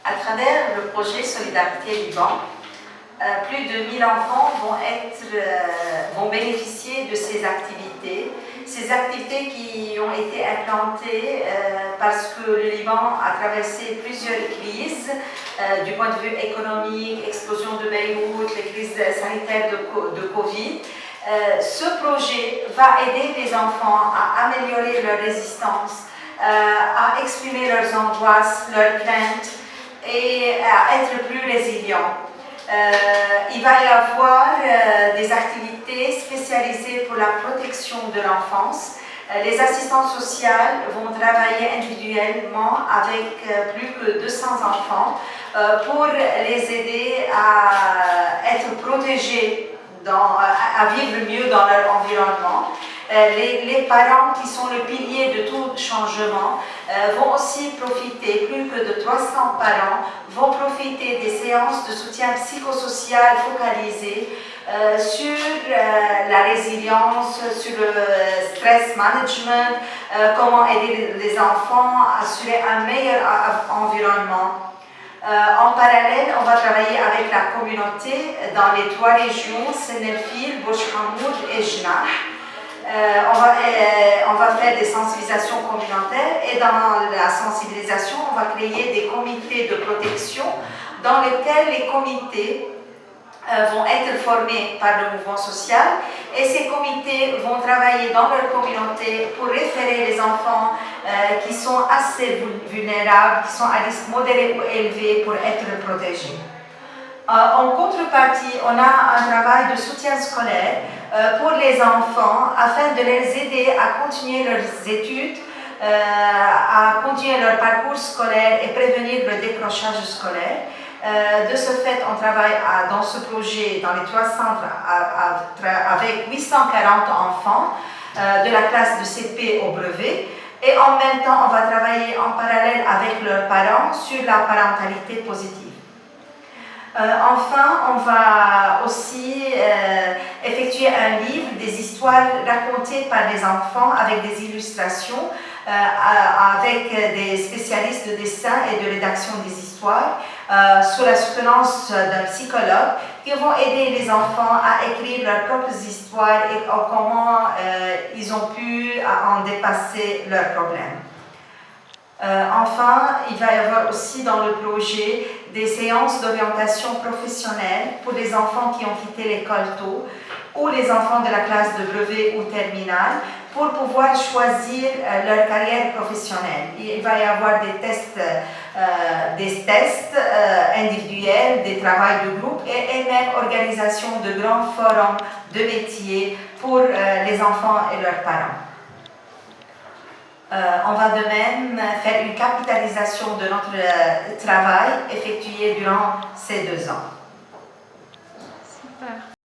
À travers le projet Solidarité Liban, plus de 1000 enfants vont bénéficier de ces activités qui ont été implantées parce que le Liban a traversé plusieurs crises du point de vue économique, explosion de Beyrouth, les crises sanitaires de Covid. Ce projet va aider les enfants à améliorer leur résistance, à exprimer leurs angoisses, leurs craintes et à être plus résilients. Il va y avoir des activités spécialisées pour la protection de l'enfance. Les assistantes sociales vont travailler individuellement avec plus que 200 enfants pour les aider à être protégés, à vivre mieux dans leur environnement. Les parents qui sont le pilier de tout changement vont aussi profiter, plus que de 300 parents vont profiter des séances de soutien psychosocial focalisées sur la résilience, sur le stress management, comment aider les enfants à assurer un meilleur environnement. En parallèle, on va travailler avec la communauté dans les 3 régions, Senelfil, Bourj Hamoud et Jnah. On va faire des sensibilisations communautaires et dans la sensibilisation, on va créer des comités de protection dans lesquels les comités vont être formés par le mouvement social et ces comités vont travailler dans leur communauté pour référer les enfants qui sont assez vulnérables, qui sont à risque modéré ou élevé pour être protégés. En contrepartie, on a un travail de soutien scolaire pour les enfants afin de les aider à continuer leurs études, à continuer leur parcours scolaire et prévenir le décrochage scolaire. De ce fait, on travaille dans ce projet, dans les 3 centres, avec 840 enfants de la classe de CP au brevet. Et en même temps, on va travailler en parallèle avec leurs parents sur la parentalité positive. Enfin, on va aussi effectuer un livre des histoires racontées par les enfants avec des illustrations, avec des spécialistes de dessin et de rédaction des histoires, sous la soutenance d'un psychologue, qui vont aider les enfants à écrire leurs propres histoires et comment ils ont pu en dépasser leurs problèmes. Enfin, il va y avoir aussi dans le projet des séances d'orientation professionnelle pour les enfants qui ont quitté l'école tôt ou les enfants de la classe de brevet ou terminale pour pouvoir choisir leur carrière professionnelle. Il va y avoir des tests individuels, des travails de groupe et même organisation de grands forums de métiers pour les enfants et leurs parents. On va de même faire une capitalisation de notre travail effectué durant ces 2 ans.